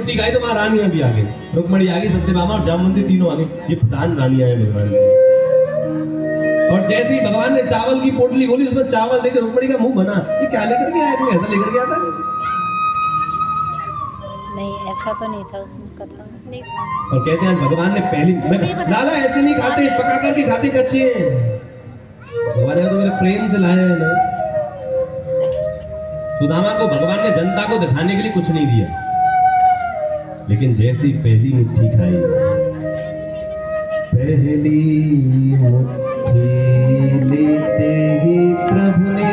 मुट्ठी खाई तो वहाँ रानियां भी आ गई, रुक्मणी आ गई, सत्यभामा और जामवंती तीनों आ गई। ये प्रधान रानियां हैं भगवान की। और जैसे ही भगवान ने चावल की पोटली खोली, उसमें चावल देकर रुक्मणी का मुंह बना, ये क्या लेकर के आया? तू ऐसा लेकर के आता? नहीं, ऐसा तो नहीं था उसमें, कथा नहीं था। और कहते हैं भगवान ने पहली, लाला ऐसे नहीं खाते, पका करके खाते कच्चे हैं। भगवान ने तो मेरे प्रेम से लाया है ना। सुदामा को भगवान ने जनता को दिखाने के लिए कुछ नहीं दिया, लेकिन जैसी पहली मुट्ठी खाई, पहली मुट्ठी लेते ही प्रभु ने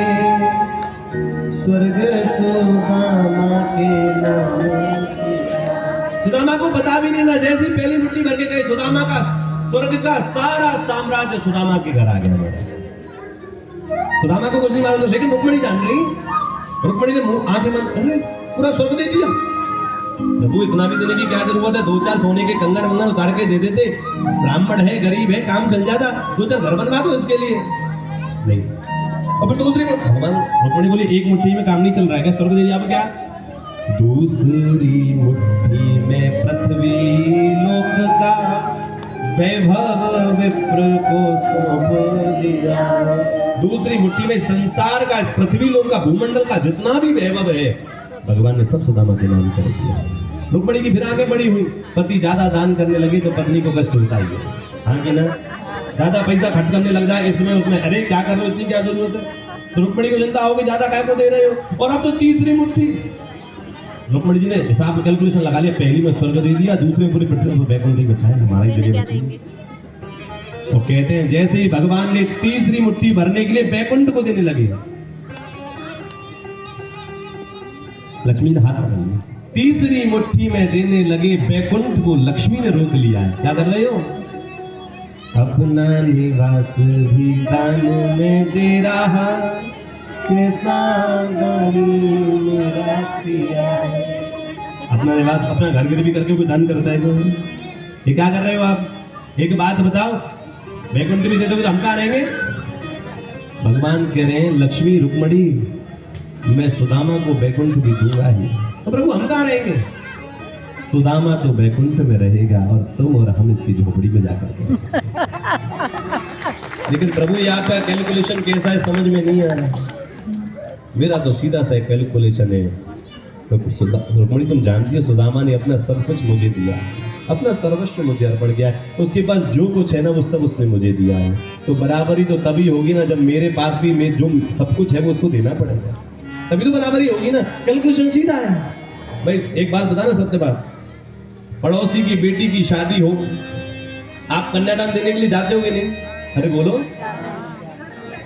स्वर्ग सुदामा के नाम किया। सुदामा को पता भी नहीं था, जैसी पहली मुट्ठी भर के गए, सुदामा का स्वर्ग का सारा साम्राज्य सुदामा के घर आ गया। सुदामा को कुछ नहीं मालूम, लेकिन रुक्मणी जान रही। रुक्मणी ने आंखें बंद, अरे पूरा स्वर्ग दे दिया। प्रभु इतना भी देने की क्या जरूरत है? 2-4 सोने के कंगन वंगन उतार के दे देते, ब्राह्मण है, गरीब है, काम चल जाता। 2-4 घर बनवा दो इसके लिए। नहीं। और फिर दूसरी भगवान रुक्मणी बोली, एक मुट्ठी में काम नहीं चल रहा है क्या? स्वर्ग दे दिया। अब क्या? दूसरी मुट्ठी में पृथ्वी लोक का वैभव विप्र को सौंप दिया। दूसरी मुट्ठी में संसार का, पृथ्वी लोक का, भूमंडल का जितना भी वैभव है, भगवान ने सब सुदामा के नाम कर दिया। रुक्मणी की फिर आगे बढ़ी हुई, पति ज्यादा दान करने लगे तो पत्नी को कष्ट होता ही है, हाँ कि ना? ज्यादा पैसा खर्च करने लग जाए इसमें उसमें, अरे क्या कर रहे हो, इतनी क्या जरूरत है? तो रुक्मणी को चिंता होगी, ज्यादा काय को दे रहे हो? और अब तो तीसरी मुट्ठी। रुक्मणी जी ने हिसाब कैलकुलेशन लगा लिया, पहली में स्वर्ग दे दिया, दूसरे पूरी पृथ्वी को बैकुंठ ही बचाया, हमारी जगह बची। तो कहते हैं जैसे ही भगवान ने तीसरी मुट्ठी भरने के लिए बैकुंठ को देने लगे, लक्ष्मी ने हाथ पकड़ लिया। तीसरी मुट्ठी में देने लगे बैकुंठ को, लक्ष्मी ने रोक लिया है। क्या कर रहे हो? अपना निवास भी दान में दे रहा, कैसा मेरा किया है। अपना निवास, अपना घर गिरवी करके कोई दान करता है कोई? ये क्या कर रहे हो आप? एक बात बताओ, बैकुंठ भी दे दोगे तो हम कहाँ रहेंगे? भगवान कह रहे हैं, लक्ष्मी रुक्मणी मैं सुदामा को बैकुंठ भी दूंगा ही, तो प्रभु हम कहाँ रहेंगे? सुदामा तो बैकुंठ में रहेगा और तुम और हम इसकी झोपड़ी में जाकर के। लेकिन प्रभु ये आपका कैलकुलेशन कैसा है समझ में नहीं आ रहा। मेरा तो सीधा सा कैलकुलेशन है। तो रुक्मणी तुम जानती हो, सुदामा ने अपना सब कुछ मुझे दिया, अपना सर्वस्व मुझे अर्पण किया है, उसके पास जो कुछ है ना वो सब उसने मुझे दिया है। तो बराबरी तो तभी होगी ना जब मेरे पास भी मैं जो सब कुछ है वो उसको देना पड़ेगा, तभी तो बराबरी होगी ना। कैलकुलेशन सीधा है भाई। एक बात बताना, सत्य बात, पड़ोसी की बेटी की शादी हो, आप कन्यादान देने के लिए जाते होगे नहीं? अरे बोलो।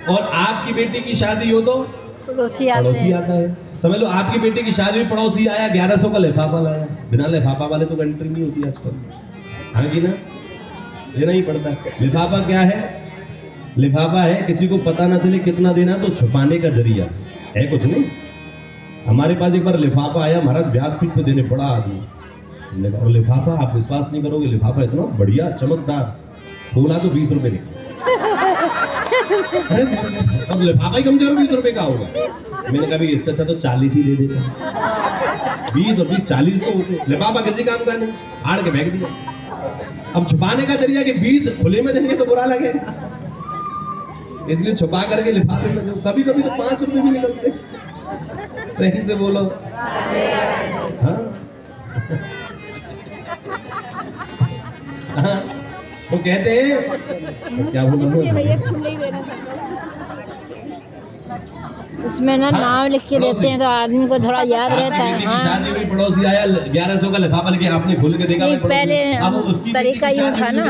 और आपकी बेटी की शादी हो तो पड़ोसी आता है। समझ लो आपकी बेटी की शादी हुई, पड़ोसी आया, 1100 का लिफाफा लाया। बिना लिफाफा वाले तो एंट्री नहीं होती आजकल, हाँ कि ना? देना ही पड़ता है। लिफाफा क्या है? लिफाफा है किसी को पता ना चले कितना देना, तो छुपाने का जरिया है, कुछ नहीं। हमारे पास एक बार लिफाफा आया, महाराज व्यासपीठ पे देने, बड़ा आदमी। और लिफाफा आप विश्वास नहीं करोगे, लिफाफा इतना बढ़िया चमकदार, खोला तो 20 रुपए निकले। अब लिफाफा ही कम से कम 20 रुपए का होगा। मैंने कहा इससे अच्छा तो 40 ही दे देता। 20 और 20 40 तो होते। लिफाफा किसी काम का नहीं, आड़ के फेंक दिया। अब छुपाने का जरिया कि 20 खुले में देंगे तो बुरा लगेगा, इसलिए छुपा करके लिफाफे में। कभी कभी तो 5 रुपए भी निकलते। प्रेम से बोलो हाँ। हाँ, वो कहते हैं क्या बोला, उसमें ना नाम लिख के देते हैं तो आदमी को थोड़ा याद रहता है। हाँ, शादी हुई, पड़ोसी आया, 1100 का लिफाफा लेके आपने खोल के देखा, पहले तरीका यूं था ना,